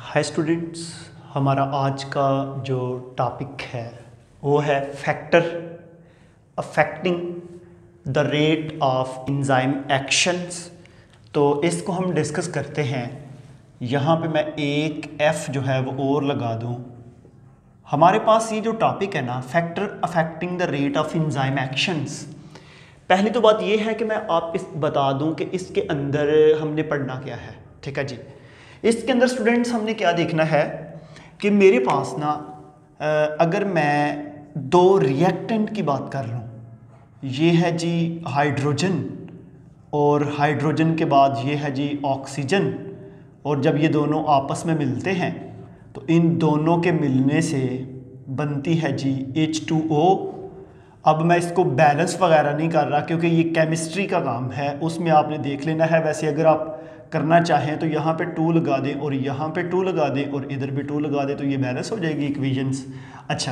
Hi students, हमारा आज का जो टॉपिक है वो है factor affecting the rate of enzyme actions. तो इसको हम डिस्कस करते हैं। यहाँ पे मैं एक एफ जो है वो और लगा दूँ। हमारे पास ये जो टॉपिक है ना, factor affecting the rate of enzyme actions, पहली तो बात ये है कि मैं आप इस बता दूं कि इसके अंदर हमने पढ़ना क्या है। ठीक है जी। इसके अंदर स्टूडेंट्स हमने क्या देखना है कि मेरे पास ना अगर मैं दो रिएक्टेंट की बात कर लूँ, ये है जी हाइड्रोजन और हाइड्रोजन के बाद ये है जी ऑक्सीजन, और जब ये दोनों आपस में मिलते हैं तो इन दोनों के मिलने से बनती है जी H2O। अब मैं इसको बैलेंस वगैरह नहीं कर रहा क्योंकि ये केमिस्ट्री का काम है, उसमें आपने देख लेना है। वैसे अगर आप करना चाहें तो यहाँ पे 2 लगा दें और यहाँ पे 2 लगा दें और इधर भी 2 लगा दें तो ये बैलेंस हो जाएगी इक्वेशंस। अच्छा,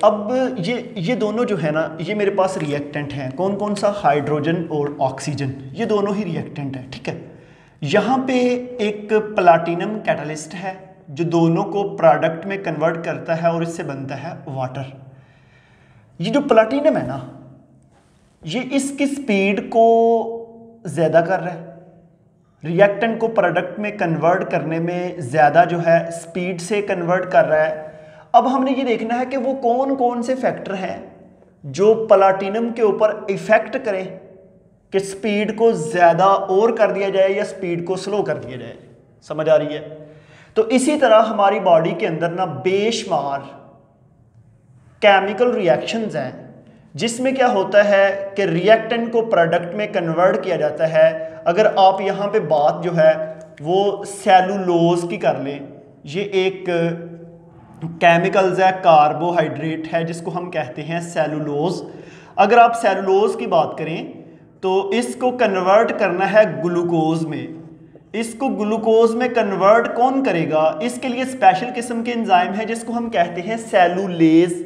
अब ये दोनों जो है ना, ये मेरे पास रिएक्टेंट हैं। कौन कौन सा? हाइड्रोजन और ऑक्सीजन, ये दोनों ही रिएक्टेंट हैं। ठीक है। यहाँ पे एक प्लाटिनम कैटलिस्ट है जो दोनों को प्रोडक्ट में कन्वर्ट करता है और इससे बनता है वाटर। ये जो प्लाटिनम है ना, ये इसकी स्पीड को ज़्यादा कर रहा है, रिएक्टेंट को प्रोडक्ट में कन्वर्ट करने में ज़्यादा जो है स्पीड से कन्वर्ट कर रहा है। अब हमने ये देखना है कि वो कौन कौन से फैक्टर हैं जो प्लाटिनम के ऊपर इफेक्ट करें कि स्पीड को ज़्यादा और कर दिया जाए या स्पीड को स्लो कर दिया जाए। समझ आ रही है? तो इसी तरह हमारी बॉडी के अंदर ना बेशुमार केमिकल रिएक्शंस हैं जिसमें क्या होता है कि रिएक्टेंट को प्रोडक्ट में कन्वर्ट किया जाता है। अगर आप यहाँ पे बात जो है वो सेलुलोज की कर लें, ये एक केमिकल्स है, कार्बोहाइड्रेट है जिसको हम कहते हैं सेलुलोज। अगर आप सेलुलोज की बात करें तो इसको कन्वर्ट करना है ग्लूकोज में। इसको ग्लूकोज में कन्वर्ट कौन करेगा? इसके लिए स्पेशल किस्म के एंजाइम है जिसको हम कहते हैं सेलुलेज।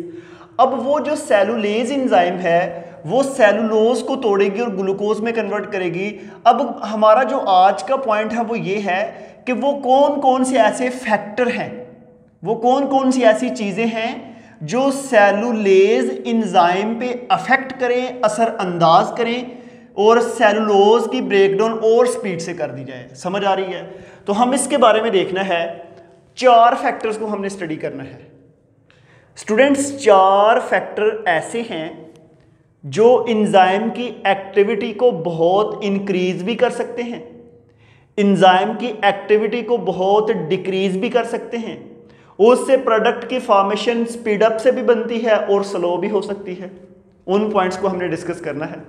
अब वो जो सेलुलेज एंजाइम है वो सेलुलोज को तोड़ेगी और ग्लूकोज में कन्वर्ट करेगी। अब हमारा जो आज का पॉइंट है वो ये है कि वो कौन कौन से ऐसे फैक्टर हैं, वो कौन कौन सी ऐसी चीज़ें हैं जो सेलुलेज एंजाइम पे अफेक्ट करें, असरअंदाज करें और सेलुलोज की ब्रेकडाउन और स्पीड से कर दी जाए। समझ आ रही है? तो हम इसके बारे में देखना है। 4 फैक्टर्स को हमने स्टडी करना है स्टूडेंट्स। 4 फैक्टर ऐसे हैं जो एंजाइम की एक्टिविटी को बहुत इंक्रीज भी कर सकते हैं, एंजाइम की एक्टिविटी को बहुत डिक्रीज भी कर सकते हैं। उससे प्रोडक्ट की फॉर्मेशन स्पीड अप से भी बनती है और स्लो भी हो सकती है। उन पॉइंट्स को हमने डिस्कस करना है।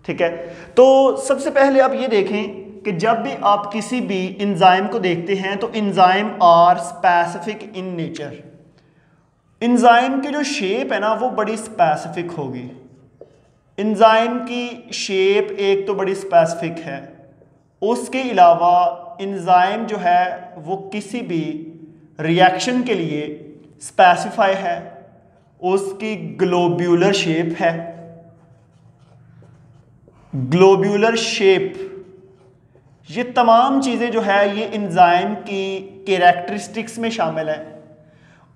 ठीक है। तो सबसे पहले आप ये देखें कि जब भी आप किसी भी एंजाइम को देखते हैं तो enzyme are specific in nature. Enzyme की जो शेप है ना वो बड़ी स्पेसिफिक होगी। एंजाइम की शेप एक तो बड़ी स्पेसिफिक है, उसके अलावा एंजाइम जो है वो किसी भी रिएक्शन के लिए स्पेसिफाई है, उसकी ग्लोब्यूलर शेप है। ग्लोब्यूलर शेप, ये तमाम चीज़ें जो है ये एंजाइम की कैरेक्टरिस्टिक्स में शामिल है।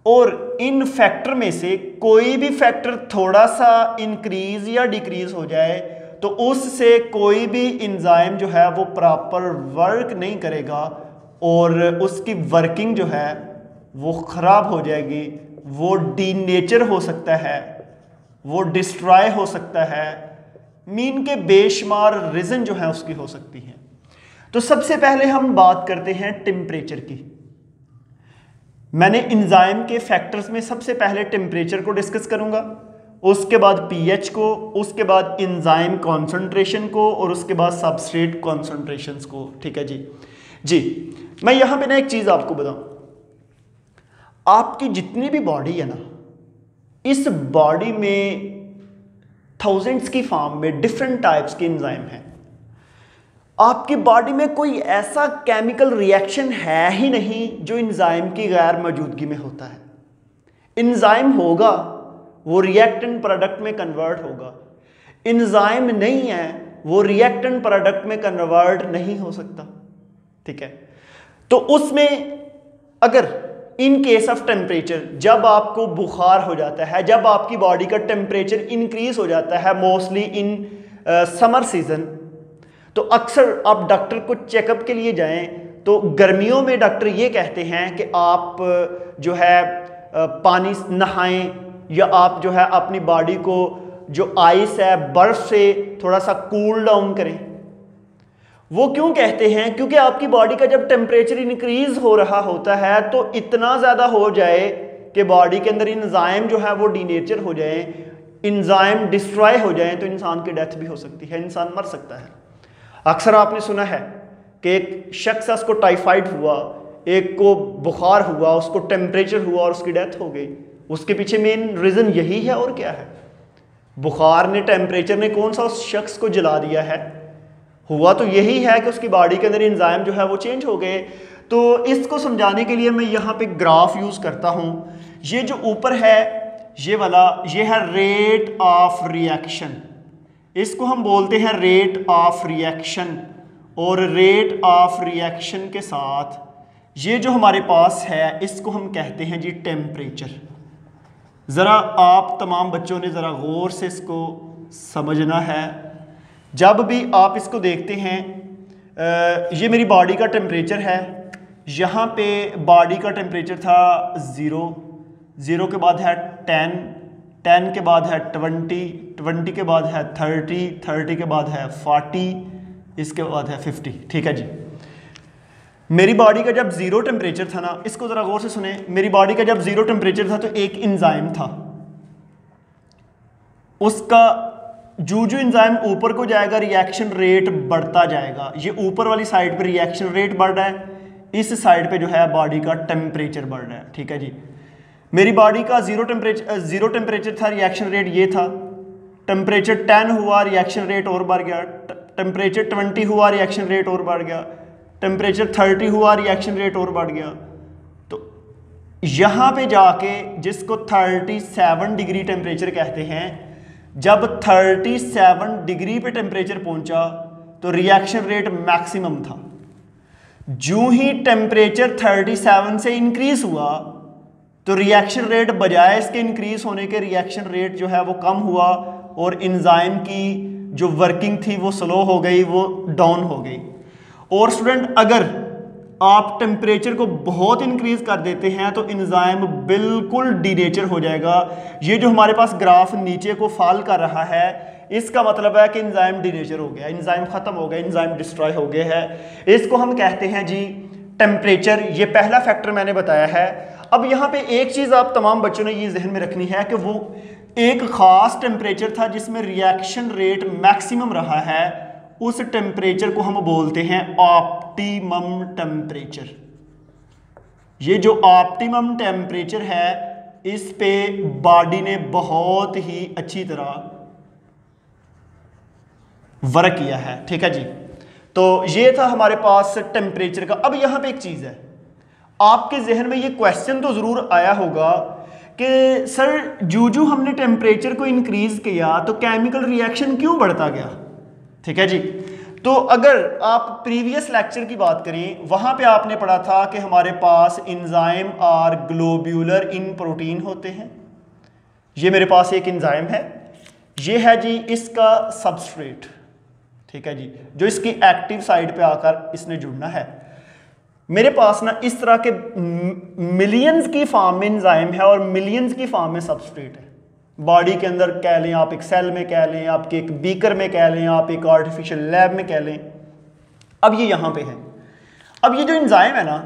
और इन फैक्टर में से कोई भी फैक्टर थोड़ा सा इंक्रीज या डिक्रीज हो जाए तो उससे कोई भी एंजाइम जो है वो प्रॉपर वर्क नहीं करेगा और उसकी वर्किंग जो है वो ख़राब हो जाएगी, वो डीनेचर हो सकता है, वो डिस्ट्रॉय हो सकता है। मीन के बेशुमार रीज़न जो है उसकी हो सकती है। तो सबसे पहले हम बात करते हैं टेम्परेचर की। मैंने एंजाइम के फैक्टर्स में सबसे पहले टेम्परेचर को डिस्कस करूंगा, उसके बाद पीएच को, उसके बाद एंजाइम कॉन्सेंट्रेशन को और उसके बाद सबस्ट्रेट कॉन्सेंट्रेशंस को। ठीक है जी। मैं यहां पे ना एक चीज आपको बताऊं, आपकी जितनी भी बॉडी है ना, इस बॉडी में थाउजेंड्स की फॉर्म में डिफरेंट टाइप्स के एंजाइम हैं। आपकी बॉडी में कोई ऐसा केमिकल रिएक्शन है ही नहीं जो एंजाइम की गैर मौजूदगी में होता है। एंजाइम होगा वो रिएक्टेंट प्रोडक्ट में कन्वर्ट होगा, एंजाइम नहीं है वो रिएक्टेंट प्रोडक्ट में कन्वर्ट नहीं हो सकता। ठीक है। तो उसमें अगर इन केस ऑफ टेम्परेचर, जब आपको बुखार हो जाता है, जब आपकी बॉडी का टेम्परेचर इंक्रीज हो जाता है मोस्टली इन समर सीजन, तो अक्सर आप डॉक्टर को चेकअप के लिए जाएं तो गर्मियों में डॉक्टर ये कहते हैं कि आप जो है पानी नहाएं, या आप जो है अपनी बॉडी को जो आइस है, बर्फ से थोड़ा सा कूल डाउन करें। वो क्यों कहते हैं? क्योंकि आपकी बॉडी का जब टेम्परेचर इंक्रीज हो रहा होता है तो इतना ज़्यादा हो जाए कि बॉडी के अंदर इंजाइम जो है वो डीनेचर हो जाए, इंजाइम डिस्ट्रॉय हो जाए, तो इंसान की डेथ भी हो सकती है, इंसान मर सकता है। अक्सर आपने सुना है कि एक शख्स उसको टाइफाइड हुआ, एक को बुखार हुआ, उसको टेम्परेचर हुआ और उसकी डेथ हो गई। उसके पीछे मेन रीज़न यही है, और क्या है? बुखार ने, टेम्परेचर ने कौन सा उस शख्स को जला दिया है? हुआ तो यही है कि उसकी बॉडी के अंदर एंजाइम जो है वो चेंज हो गए। तो इसको समझाने के लिए मैं यहाँ पे ग्राफ यूज़ करता हूँ। ये जो ऊपर है ये वाला, ये है रेट ऑफ रिएक्शन, इसको हम बोलते हैं रेट ऑफ रिएक्शन। और रेट ऑफ रिएक्शन के साथ ये जो हमारे पास है इसको हम कहते हैं जी टेम्परेचर। ज़रा आप तमाम बच्चों ने ज़रा गौर से इसको समझना है। जब भी आप इसको देखते हैं, ये मेरी बॉडी का टेम्परेचर है, यहाँ पे बॉडी का टेम्परेचर था 0, 0 के बाद है 10, 10 के बाद है 20, 20 के बाद है 30, 30 के बाद है 40, इसके बाद है 50। ठीक है जी। मेरी बॉडी का जब 0 टेम्परेचर था ना, इसको ज़रा गौर से सुने, मेरी बॉडी का जब 0 टेम्परेचर था तो एक एंजाइम था, उसका जो एंजाइम ऊपर को जाएगा रिएक्शन रेट बढ़ता जाएगा। ये ऊपर वाली साइड पे रिएक्शन रेट बढ़ रहा है, इस साइड पे जो है बॉडी का टेम्परेचर बढ़ रहा है। ठीक है जी। मेरी बॉडी का 0 टेम्परेचर था, रिएक्शन रेट ये था, टेम्परेचर 10 हुआ, रिएक्शन रेट और बढ़ गया, टेम्परेचर 20 हुआ, रिएक्शन रेट और बढ़ गया, टेम्परेचर 30 हुआ, रिएक्शन रेट और बढ़ गया। तो यहाँ पे जाके जिसको 37 डिग्री टेम्परेचर कहते हैं, जब 37 डिग्री पे टेम्परेचर पहुंचा तो रिएक्शन रेट मैक्सिमम था। जो ही टेम्परेचर 37 से इंक्रीज हुआ तो रिएक्शन रेट बजाय इसके इंक्रीज होने के रिएक्शन रेट जो है वो कम हुआ, और एंजाइम की जो वर्किंग थी वो स्लो हो गई, वो डाउन हो गई। और स्टूडेंट, अगर आप टेम्परेचर को बहुत इंक्रीज कर देते हैं तो एंजाइम बिल्कुल डीनेचर हो जाएगा। ये जो हमारे पास ग्राफ नीचे को फॉल कर रहा है, इसका मतलब है कि एंजाइम डीनेचर हो गया, एंजाइम खत्म हो गया, एंजाइम डिस्ट्रॉय हो गया है। इसको हम कहते हैं जी टेम्परेचर। ये पहला फैक्टर मैंने बताया है। अब यहाँ पे एक चीज़ आप तमाम बच्चों ने ये जहन में रखनी है कि वो एक ख़ास टेम्परेचर था जिसमें रिएक्शन रेट मैक्सिमम रहा है, उस टेम्परेचर को हम बोलते हैं ऑप्टिमम टेम्परेचर। ये जो ऑप्टिमम टेम्परेचर है, इस पे बॉडी ने बहुत ही अच्छी तरह वर्क किया है। ठीक है जी। तो ये था हमारे पास टेम्परेचर का। अब यहाँ पे एक चीज़ है, आपके जहन में ये क्वेश्चन तो ज़रूर आया होगा कि सर जो हमने टेम्परेचर को इंक्रीज किया तो केमिकल रिएक्शन क्यों बढ़ता गया? ठीक है जी। तो अगर आप प्रीवियस लेक्चर की बात करें, वहां पे आपने पढ़ा था कि हमारे पास एंजाइम और ग्लोब्यूलर इन प्रोटीन होते हैं। ये मेरे पास एक एंजाइम है, ये है जी इसका सबस्ट्रेट। ठीक है जी, जो इसकी एक्टिव साइड पे आकर इसने जुड़ना है। मेरे पास ना इस तरह के मिलियंस की फॉर्म में एंजाइम है और मिलियंस की फॉर्म में सबस्ट्रेट है। बॉडी के अंदर कह लें, आप एक सेल में कह लें, आपके एक बीकर में कह लें, आप एक आर्टिफिशियल लैब में कह लें। अब ये यहाँ पे है। अब ये जो एंजाइम है ना,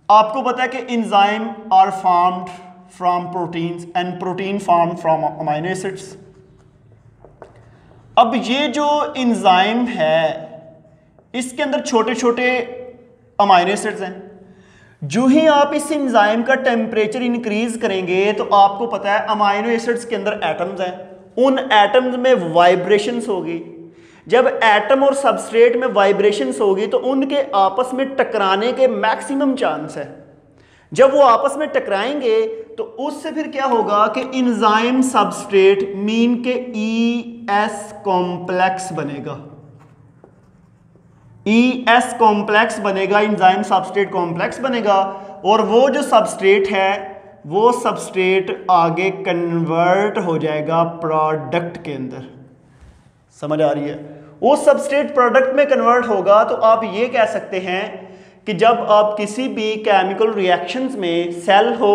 आपको पता है कि enzyme are formed from proteins and protein formed from amino acids. अब ये जो एंजाइम है, इसके अंदर छोटे छोटे अमीनो एसिड्स हैं। जो ही आप इस एंजाइम का टेम्परेचर इंक्रीज करेंगे तो आपको पता है अमीनो एसिड्स के अंदर एटम्स हैं, उन एटम्स में वाइब्रेशंस होगी। जब एटम और सबस्ट्रेट में वाइब्रेशंस होगी तो उनके आपस में टकराने के मैक्सिमम चांस है। जब वो आपस में टकराएंगे तो उससे फिर क्या होगा कि एंजाइम सबस्ट्रेट मीन के ES कॉम्प्लेक्स बनेगा। ES कॉम्प्लेक्स बनेगा, एंजाइम सबस्ट्रेट कॉम्प्लेक्स बनेगा, और वो जो सबस्ट्रेट है वो सबस्ट्रेट आगे कन्वर्ट हो जाएगा प्रोडक्ट के अंदर। समझ आ रही है? वो सबस्ट्रेट प्रोडक्ट में कन्वर्ट होगा। तो आप ये कह सकते हैं कि जब आप किसी भी केमिकल रिएक्शंस में, सेल हो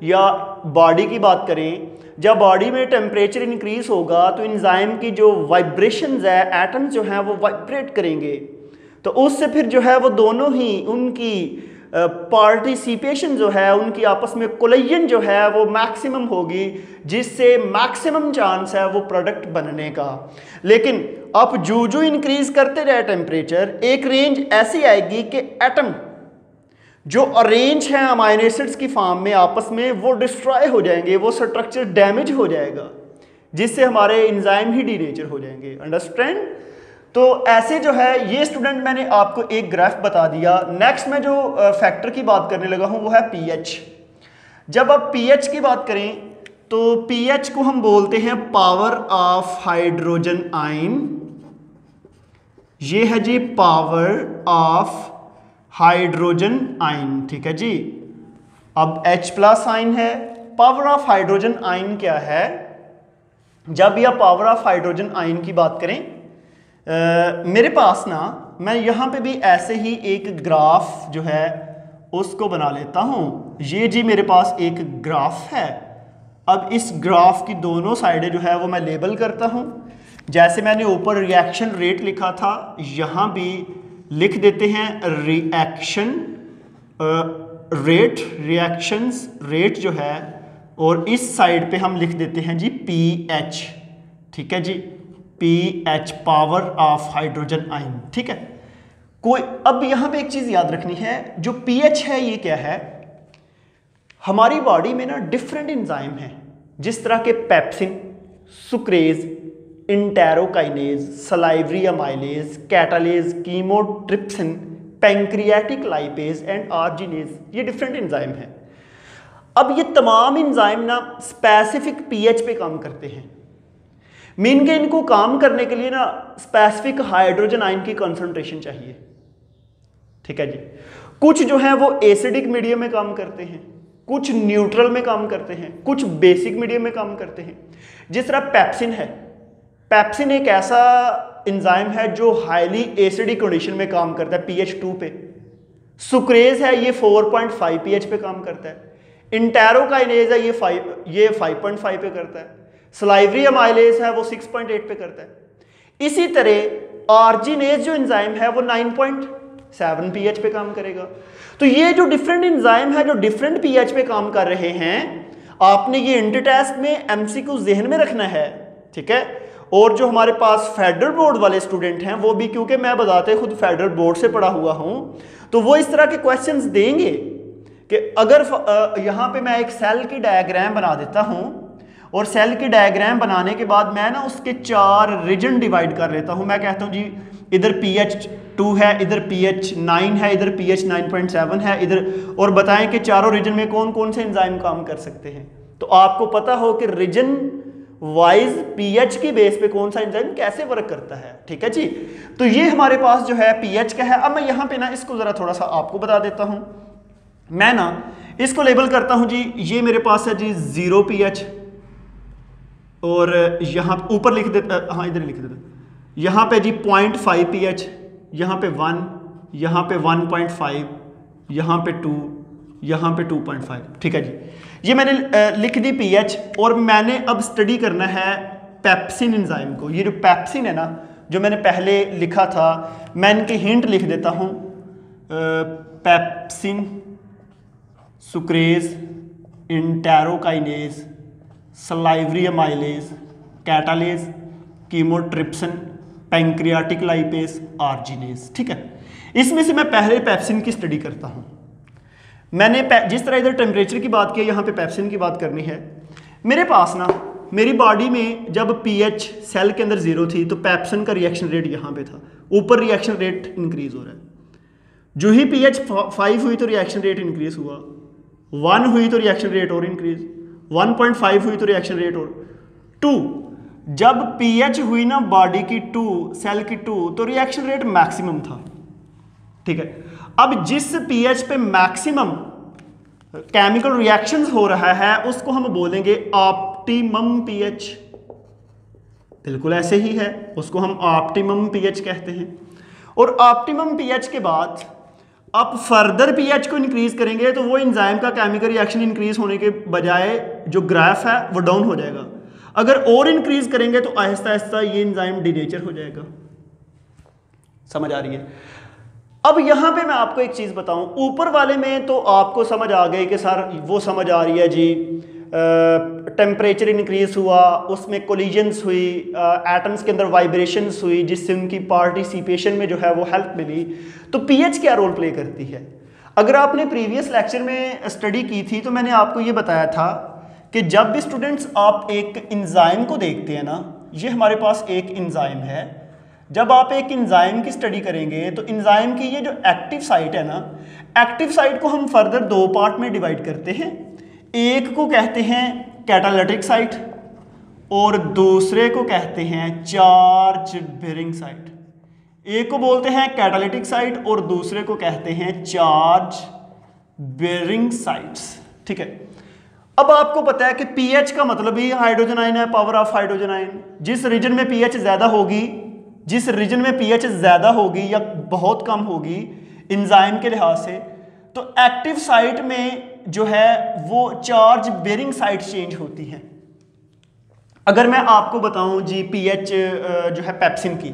या बॉडी की बात करें, जब बॉडी में टेम्परेचर इंक्रीज होगा तो एंजाइम की जो वाइब्रेशंस है, एटम्स जो हैं वो वाइब्रेट करेंगे, तो उससे फिर जो है वो दोनों ही उनकी पार्टिसिपेशन जो है, उनकी आपस में कोलिजन जो है वो मैक्सिमम होगी, जिससे मैक्सिमम चांस है वो प्रोडक्ट बनने का। लेकिन आप जो इंक्रीज करते रहे टेम्परेचर, एक रेंज ऐसी आएगी कि एटम जो अरेंज हैं अमाइनो एसिड्स की फॉर्म में आपस में, वो डिस्ट्रॉय हो जाएंगे, वो स्ट्रक्चर डैमेज हो जाएगा, जिससे हमारे एंजाइम ही डीनेचर हो जाएंगे। अंडरस्टैंड? तो ऐसे जो है ये स्टूडेंट मैंने आपको एक ग्राफ बता दिया। नेक्स्ट मैं जो फैक्टर की बात करने लगा हूं वो है पीएच। जब आप पीएच की बात करें तो पीएच को हम बोलते हैं पावर ऑफ हाइड्रोजन आयन। ये है जी पावर ऑफ हाइड्रोजन आयन, ठीक है जी। अब H+ आयन है, पावर ऑफ हाइड्रोजन आयन क्या है? जब यह पावर ऑफ हाइड्रोजन आयन की बात करें, मेरे पास ना, मैं यहाँ पे भी ऐसे ही एक ग्राफ जो है उसको बना लेता हूँ। ये जी मेरे पास एक ग्राफ है। अब इस ग्राफ की दोनों साइडें जो है वो मैं लेबल करता हूँ। जैसे मैंने ऊपर रिएक्शन रेट लिखा था, यहाँ भी लिख देते हैं रिएक्शन रेट, रिएक्शंस रेट जो है, और इस साइड पे हम लिख देते हैं जी पीएच, ठीक है जी, pH power of hydrogen ion, ठीक है। कोई अब यहाँ पे एक चीज याद रखनी है, जो पीएच है ये क्या है? हमारी बॉडी में ना डिफरेंट एंजाइम हैं, जिस तरह के pepsin, sucrase, enterokinase, salivary amylase, catalase, chymotrypsin, pancreatic lipase and arginase, ये डिफरेंट एंजाइम हैं। अब ये तमाम एंजाइम ना स्पेसिफिक पीएच पे काम करते हैं। मीन के इनको काम करने के लिए ना स्पेसिफिक हाइड्रोजन आयन की कंसंट्रेशन चाहिए, ठीक है जी। कुछ जो है वो एसिडिक मीडियम में काम करते हैं, कुछ न्यूट्रल में काम करते हैं, कुछ बेसिक मीडियम में काम करते हैं। जिस तरह पेप्सिन है, पेप्सिन एक ऐसा एंजाइम है जो हाईली एसिडिक कंडीशन में काम करता है, pH 2 पे। सुक्रेज है, ये 4.5 pH पे काम करता है। इंटेरोकाइनेज है, ये 5.5 पे करता है। सलाइवरी अमाइलेज है, वो 6.8 पे करता है। इसी तरह आर्जिनेज जो एंजाइम है वो 9.7 pH पे काम करेगा। तो ये जो डिफरेंट एंजाइम है जो डिफरेंट pH पे काम कर रहे हैं, आपने ये इंटर टेस्ट में MCQ ज़हन में रखना है, ठीक है। और जो हमारे पास फेडरल बोर्ड वाले स्टूडेंट हैं वो भी, क्योंकि मैं बताते खुद फेडरल बोर्ड से पढ़ा हुआ हूं, तो वो इस तरह के क्वेश्चंस देंगे कि अगर यहाँ पे मैं एक सेल की डायग्राम बना देता हूं, और सेल की डायग्राम बनाने के बाद मैं ना उसके 4 रीजन डिवाइड कर लेता हूं। मैं कहता हूं जी इधर pH 2 है, इधर pH 9 है, इधर pH 9.7 है, इधर, और बताएं कि चारों रीजन में कौन कौन से एंजाइम काम कर सकते हैं। तो आपको पता हो कि रीजन वाइज pH की बेस पे कौन सा एंजाइम कैसे वर्क करता है, ठीक है जी। तो ये हमारे पास जो है pH का है। अब मैं यहाँ पे ना इसको जरा थोड़ा सा आपको बता देता हूँ। मैं ना इसको लेबल करता हूँ जी, ये मेरे पास है जी 0 pH, और यहाँ ऊपर लिख देता, हाँ इधर लिख देता, यहाँ पे जी 0.5 pH, यहाँ पे 1, यहाँ पे 1.5, यहाँ पे 2, यहाँ पे 2.5, ठीक है जी। ये मैंने लिख दी pH, और मैंने अब स्टडी करना है पेप्सिन एंजाइम को। ये जो पेप्सिन है ना, जो मैंने पहले लिखा था, मैं इनके हिंट लिख देता हूँ। Pepsin, sucrase, enterokinase, salivary amylase, catalase, chymotrypsin, pancreatic lipase, arginase, ठीक है। इसमें से मैं पहले पेप्सिन की स्टडी करता हूँ। मैंने जिस तरह इधर टेम्परेचर की बात की, यहाँ पे पेप्सिन की बात करनी है। मेरे पास ना मेरी बॉडी में जब pH सेल के अंदर 0 थी तो पेप्सिन का रिएक्शन रेट यहाँ पे था, ऊपर रिएक्शन रेट इंक्रीज हो रहा है। जो ही pH 5 हुई तो रिएक्शन रेट इंक्रीज हुआ, 1 हुई तो रिएक्शन रेट और इंक्रीज, 1.5 हुई तो रिएक्शन रेट और 2। जब pH हुई ना बॉडी की 2, सेल की 2, तो रिएक्शन रेट मैक्सिमम था। ठीक है। अब जिस पीएच पे मैक्सिमम केमिकल रिएक्शंस हो रहा है उसको हम बोलेंगे ऑप्टिमम पीएच। बिल्कुल ऐसे ही है, उसको हम ऑप्टिमम पीएच कहते हैं। और ऑप्टिमम पीएच के बाद आप फर्दर पीएच को इंक्रीज करेंगे तो वो एंजाइम का केमिकल रिएक्शन इंक्रीज होने के बजाय जो ग्राफ है वो डाउन हो जाएगा। अगर और इंक्रीज करेंगे तो आहिस्ता आहिस्ता ये एंजाइम डिनेचर हो जाएगा। समझ आ रही है? अब यहां पे मैं आपको एक चीज बताऊं, ऊपर वाले में तो आपको समझ आ गई कि सर वो समझ आ रही है जी, टेम्परेचर इंक्रीज हुआ, उसमें कोलिजन्स हुई, एटम्स के अंदर वाइब्रेशंस हुई जिससे उनकी पार्टिसिपेशन में जो है वो हेल्प मिली। तो पीएच क्या रोल प्ले करती है? अगर आपने प्रीवियस लेक्चर में स्टडी की थी तो मैंने आपको ये बताया था कि जब भी स्टूडेंट्स आप एक एंजाइम को देखते हैं ना, ये हमारे पास एक एंजाइम है, जब आप एक एंजाइम की स्टडी करेंगे तो एंजाइम की ये जो एक्टिव साइट है ना, एक्टिव साइट को हम फर्दर दो पार्ट में डिवाइड करते हैं। एक को कहते हैं कैटालिटिक साइट और दूसरे को कहते हैं चार्ज बेयरिंग साइट। एक को बोलते हैं कैटालिटिक साइट और दूसरे को कहते हैं चार्ज बेयरिंग साइट्स। ठीक है। अब आपको पता है कि पीएच का मतलब ही हाइड्रोजन आयन है, पावर ऑफ हाइड्रोजन आयन। जिस रीजन में पीएच ज्यादा होगी, जिस रीजन में पीएच ज्यादा होगी या बहुत कम होगी एंजाइम के लिहाज से, तो एक्टिव साइट में जो है वो चार्ज बेयरिंग साइट चेंज होती हैं। अगर मैं आपको बताऊं जी पीएच जो है पेप्सिन की,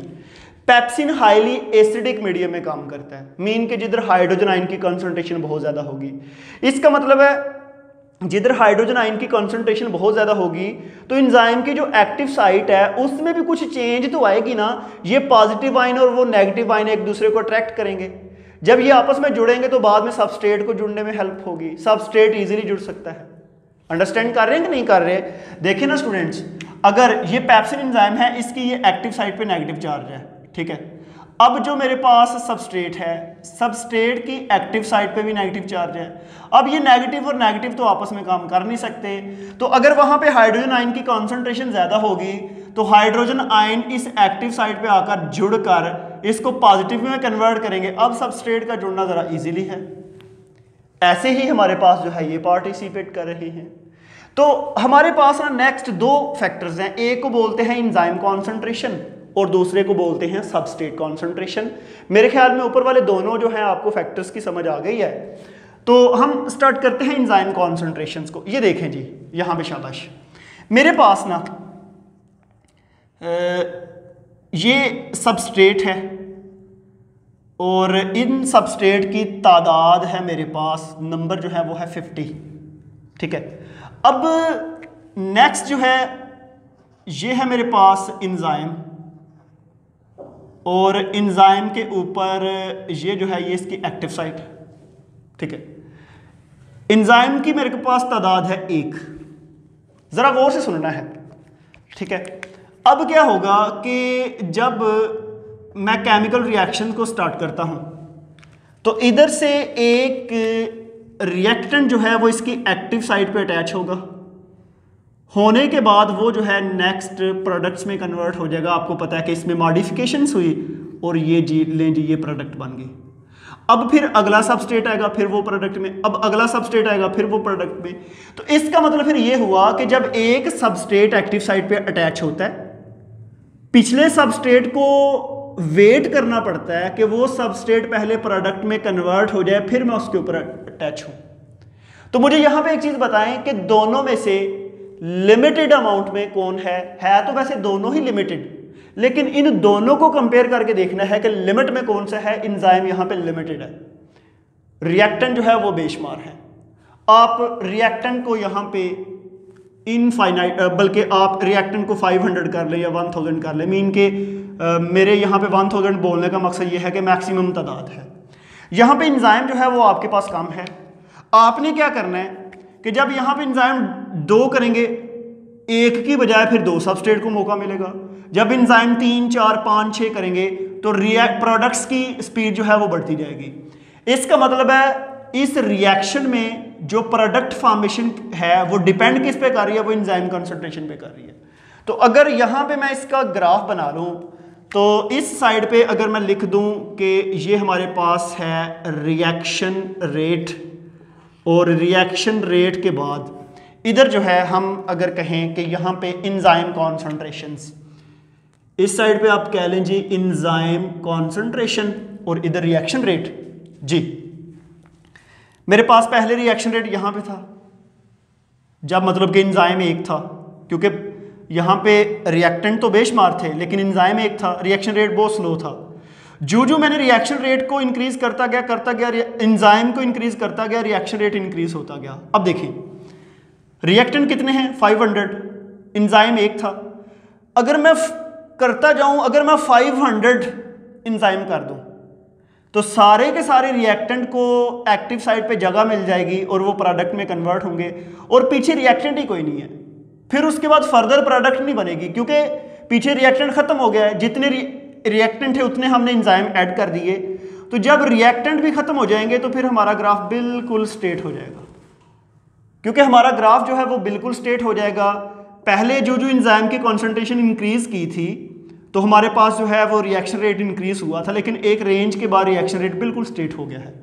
पेप्सिन हाईली एसिडिक मीडियम में काम करता है, मीन के जिधर हाइड्रोजन आयन की कंसंट्रेशन बहुत ज्यादा होगी। इसका मतलब है जिधर हाइड्रोजन आयन की कंसंट्रेशन बहुत ज्यादा होगी तो एंजाइम की जो एक्टिव साइट है उसमें भी कुछ चेंज तो आएगी ना। ये पॉजिटिव आयन और वो नेगेटिव आयन एक दूसरे को अट्रैक्ट करेंगे। जब ये आपस में जुड़ेंगे तो बाद में सबस्ट्रेट को जुड़ने में हेल्प होगी, सबस्ट्रेट इजीली जुड़ सकता है। अंडरस्टैंड कर रहे हैं कि नहीं कर रहे? देखिए ना स्टूडेंट्स, अगर ये पेप्सिन एंजाइम है, इसकी ये एक्टिव साइट पे नेगेटिव चार्ज है, ठीक है। अब जो मेरे पास सबस्ट्रेट है, सबस्ट्रेट की एक्टिव साइट पे भी नेगेटिव चार्ज है। अब ये नेगेटिव और नेगेटिव तो आपस में काम कर नहीं सकते, तो अगर वहां पे हाइड्रोजन आयन की कॉन्सेंट्रेशन ज्यादा होगी तो हाइड्रोजन आयन इस एक्टिव साइट पे आकर जुड़कर इसको पॉजिटिव में कन्वर्ट करेंगे। अब सबस्ट्रेट का जुड़ना जरा इजीली है। ऐसे ही हमारे पास जो है ये पार्टिसिपेट कर रहे हैं। तो हमारे पास ना नेक्स्ट दो फैक्टर्स हैं, एक को बोलते हैं एंजाइम कॉन्सेंट्रेशन और दूसरे को बोलते हैं सबस्ट्रेट कॉन्सेंट्रेशन। मेरे ख्याल में ऊपर वाले दोनों जो हैं आपको फैक्टर्स की समझ आ गई है। तो हम स्टार्ट करते हैं एंजाइम कॉन्सेंट्रेशंस को। ये देखें जी, यहां पे शाबाश, मेरे पास ना ये सबस्ट्रेट है और इन सबस्ट्रेट की तादाद है मेरे पास, नंबर जो है वो है 50, ठीक है। अब नेक्स्ट जो है ये है मेरे पास एंजाइम और एंजाइम के ऊपर ये जो है ये इसकी एक्टिव साइट, ठीक है। एंजाइम की मेरे पास तादाद है 1, जरा गौर से सुनना है, ठीक है। अब क्या होगा कि जब मैं केमिकल रिएक्शन को स्टार्ट करता हूं तो इधर से एक रिएक्टेंट जो है वो इसकी एक्टिव साइट पे अटैच होगा, होने के बाद वो जो है नेक्स्ट प्रोडक्ट्स में कन्वर्ट हो जाएगा। आपको पता है कि इसमें मॉडिफिकेशंस हुई और ये जी लें जी ये प्रोडक्ट बन गई। अब फिर अगला सबस्ट्रेट आएगा, फिर वो प्रोडक्ट में, अब अगला सबस्ट्रेट आएगा, फिर वो प्रोडक्ट में। तो इसका मतलब फिर ये हुआ कि जब एक सबस्ट्रेट एक्टिव साइट पे अटैच होता है, पिछले सबस्ट्रेट को वेट करना पड़ता है कि वो सबस्ट्रेट पहले प्रोडक्ट में कन्वर्ट हो जाए, फिर मैं उसके ऊपर अटैच हूं। तो मुझे यहां पे एक चीज बताएं कि दोनों में से लिमिटेड अमाउंट में कौन है तो वैसे दोनों ही लिमिटेड, लेकिन इन दोनों को कंपेयर करके देखना है कि लिमिट में कौन सा है। एंजाइम यहां पे लिमिटेड है, रिएक्टेंट जो है वो बेशुमार है। आप रिएक्टेंट को यहां पे इनफाइनाइट, बल्कि आप रिएक्टेंट को 500 कर लें या 1000 कर लें, मीन के मेरे यहाँ पे 1000 बोलने का मकसद ये है कि मैक्सिमम तादाद है। यहाँ पे एंजाइम जो है वो आपके पास कम है। आपने क्या करना है कि जब यहाँ पे एंजाइम 2 करेंगे, एक की बजाय फिर 2 सबस्ट्रेट को मौका मिलेगा। जब एंजाइम 3, 4, 5, 6 करेंगे तो प्रोडक्ट्स की स्पीड जो है वो बढ़ती जाएगी। इसका मतलब है इस रिएक्शन में जो प्रोडक्ट फॉर्मेशन है वो डिपेंड किस पे कर रही है, वो एंजाइम कंसंट्रेशन पे कर रही है। तो अगर यहां पे मैं इसका ग्राफ बना लूं तो इस साइड पे अगर मैं लिख दूं कि ये हमारे पास है रिएक्शन रेट, और रिएक्शन रेट के बाद इधर जो है हम अगर कहें कि यहाँ पे इंजाइम कॉन्सेंट्रेशंस, इस साइड पे आप कह लें जी इंजाइम कॉन्सेंट्रेशन और इधर रिएक्शन रेट। जी मेरे पास पहले रिएक्शन रेट यहाँ पे था, जब मतलब कि इंजाइम एक था, क्योंकि यहाँ पे रिएक्टेंट तो बेशुमार थे लेकिन इंजाइम एक था, रिएक्शन रेट बहुत स्लो था। जो मैंने रिएक्शन रेट को इंक्रीज करता गया इंजाइम को इंक्रीज करता गया, रिएक्शन रेट इंक्रीज होता गया। अब देखिए रिएक्टेंट कितने हैं 500, इंजाइम एक था। अगर मैं करता जाऊं, अगर मैं 500 इंजाइम कर दूं तो सारे के सारे रिएक्टेंट को एक्टिव साइट पे जगह मिल जाएगी और वो प्रोडक्ट में कन्वर्ट होंगे, और पीछे रिएक्टेंट ही कोई नहीं है। फिर उसके बाद फर्दर प्रोडक्ट नहीं बनेगी क्योंकि पीछे रिएक्टेंट खत्म हो गया है। जितने रिएक्टेंट है उतने हमने इंजाइम ऐड कर दिए। तो जब रिएक्टेंट भी खत्म हो जाएंगे तो फिर हमारा ग्राफ बिल्कुल स्ट्रेट हो जाएगा, क्योंकि हमारा ग्राफ जो है वो बिल्कुल स्ट्रेट हो जाएगा। पहले जो इंजाइम की कॉन्सेंट्रेशन इंक्रीज की थी तो हमारे पास जो है वो रिएक्शन रेट इंक्रीज हुआ था, लेकिन एक रेंज के बाद रिएक्शन रेट बिल्कुल स्ट्रेट हो गया है।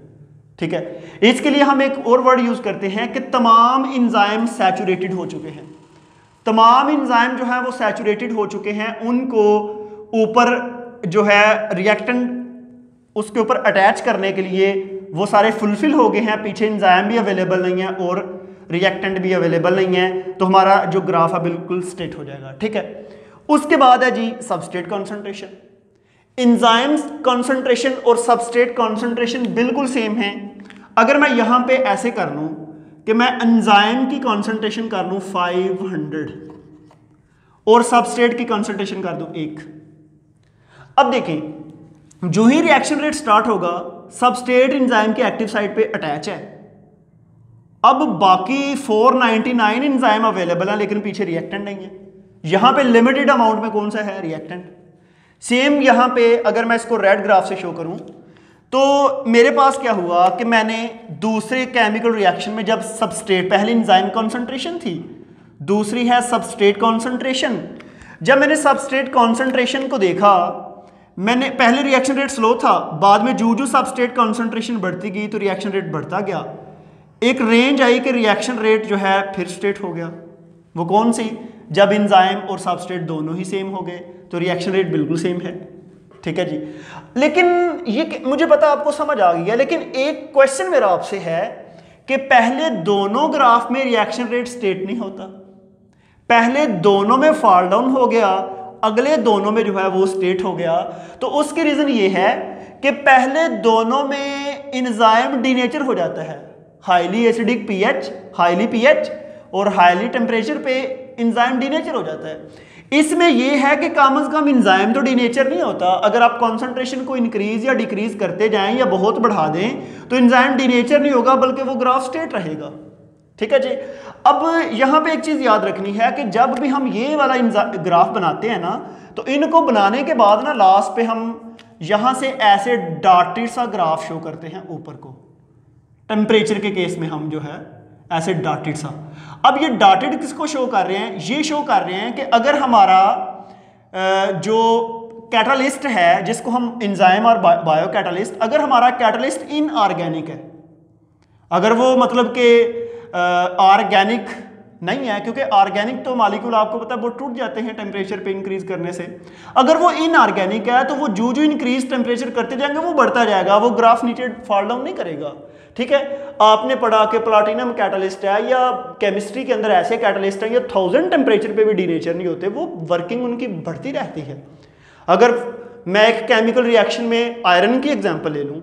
ठीक है, इसके लिए हम एक और वर्ड यूज करते हैं कि तमाम इंजाइम सैचुरेटेड हो चुके हैं। तमाम इंजाइम जो है वो सैचुरेटेड हो चुके हैं, उनको ऊपर जो है रिएक्टेंट उसके ऊपर अटैच करने के लिए वो सारे फुलफिल हो गए हैं, पीछे इंजाइम भी अवेलेबल नहीं है और रिएक्टेंट भी अवेलेबल नहीं है, तो हमारा जो ग्राफ है बिल्कुल स्ट्रेट हो जाएगा। ठीक है, उसके बाद है जी सबस्ट्रेट कॉन्सेंट्रेशन। इंजाइम कॉन्सेंट्रेशन और सबस्ट्रेट कॉन्सेंट्रेशन बिल्कुल सेम है। अगर मैं यहां पे ऐसे कर लूं कि मैं एंजाइम की कॉन्सेंट्रेशन कर लूं 500 और सबस्ट्रेट की कॉन्सेंट्रेशन कर दूं 1, अब देखें जो ही रिएक्शन रेट स्टार्ट होगा सबस्ट्रेट एंजाइम की एक्टिव साइट पे अटैच है। अब बाकी 499 एंजाइम अवेलेबल है लेकिन पीछे रिएक्टेंट नहीं है। यहां पे लिमिटेड अमाउंट में कौन सा है, रिएक्टेंट। सेम यहां पे अगर मैं इसको रेड ग्राफ से शो करूं तो मेरे पास क्या हुआ कि मैंने दूसरे केमिकल रिएक्शन में जब सबस्ट्रेट, पहले एंजाइम कॉन्सेंट्रेशन थी, दूसरी है सबस्ट्रेट कॉन्सेंट्रेशन। जब मैंने सबस्ट्रेट कॉन्सेंट्रेशन को देखा, मैंने पहले रिएक्शन रेट स्लो था, बाद में जो सबस्ट्रेट कॉन्सेंट्रेशन बढ़ती गई तो रिएक्शन रेट बढ़ता गया। एक रेंज आई कि रिएक्शन रेट जो है फिर स्ट्रेट हो गया। वो कौन सी, जब एंजाइम और सबस्ट्रेट दोनों ही सेम हो गए तो रिएक्शन रेट बिल्कुल सेम है। ठीक है जी, लेकिन ये मुझे पता आपको समझ आ गया, लेकिन एक क्वेश्चन मेरा आपसे है कि पहले दोनों ग्राफ में रिएक्शन रेट स्ट्रेट नहीं होता, पहले दोनों में फॉल डाउन हो गया, अगले दोनों में जो है वो स्ट्रेट हो गया। तो उसकी रीजन ये है कि पहले दोनों में एंजाइम डीनेचर हो जाता है, highly acidic pH, highly pH और हाईली टेम्परेचर पे एंजाइम डीनेचर हो जाता है। इसमें यह है कि कम से कम एंजाइम तो डीनेचर नहीं होता। अगर आप कॉन्सेंट्रेशन को इंक्रीज या डिक्रीज करते जाएं या बहुत बढ़ा दें तो एंजाइम डीनेचर नहीं होगा बल्कि वो ग्राफ स्ट्रेट रहेगा। ठीक है जी, अब यहां पे एक चीज याद रखनी है कि जब भी हम ये वाला ग्राफ बनाते हैं ना, तो इनको बनाने के बाद ना लास्ट पे हम यहां से ऐसे डॉटेड सा ग्राफ शो करते हैं ऊपर को। टेम्परेचर के केस में हम जो है ऐसे डॉटेड सा। अब ये डॉटेड किसको शो कर रहे हैं, ये शो कर रहे हैं कि अगर हमारा जो कैटालिस्ट है, जिसको हम एंजाइम और बायो कैटालिस्ट, अगर हमारा कैटालिस्ट इनऑर्गेनिक है, अगर वो मतलब कि ऑर्गेनिक नहीं है, क्योंकि ऑर्गेनिक तो मॉलिक्यूल आपको पता है वो टूट जाते हैं टेम्परेचर पे इंक्रीज करने से। अगर वो इनऑर्गेनिक है तो वो जो इंक्रीज टेम्परेचर करते जाएंगे वो बढ़ता जाएगा, वो ग्राफ नीचे फॉल डाउन नहीं करेगा। ठीक है, आपने पढ़ा कि प्लाटिनम कैटालिस्ट है या केमिस्ट्री के अंदर ऐसे कैटालिस्ट हैं या 1000 टेम्परेचर पे भी डीनेचर नहीं होते, वो वर्किंग उनकी बढ़ती रहती है। अगर मैं एक केमिकल रिएक्शन में आयरन की एग्जांपल ले लूं,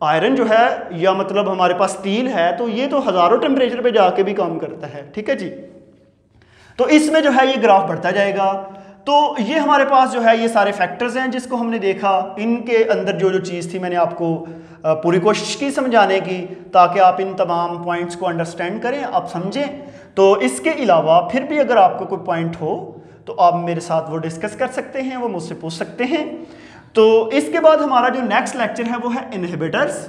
आयरन जो है या मतलब हमारे पास स्टील है, तो ये तो हजारों टेम्परेचर पे जाके भी काम करता है। ठीक है जी, तो इसमें जो है ये ग्राफ बढ़ता जाएगा। तो ये हमारे पास जो है ये सारे फैक्टर्स हैं जिसको हमने देखा। इनके अंदर जो चीज़ थी मैंने आपको पूरी कोशिश की समझाने की, ताकि आप इन तमाम पॉइंट्स को अंडरस्टैंड करें, आप समझें। तो इसके अलावा फिर भी अगर आपको कोई पॉइंट हो तो आप मेरे साथ वो डिस्कस कर सकते हैं, वो मुझसे पूछ सकते हैं। तो इसके बाद हमारा जो नेक्स्ट लेक्चर है वो है इनहिबिटर्स।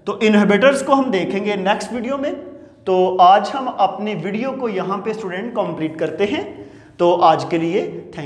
तो इनहिबिटर्स को हम देखेंगे नेक्स्ट वीडियो में। तो आज हम अपनी वीडियो को यहाँ पे स्टूडेंट कंप्लीट करते हैं। तो आज के लिए थैंक यू।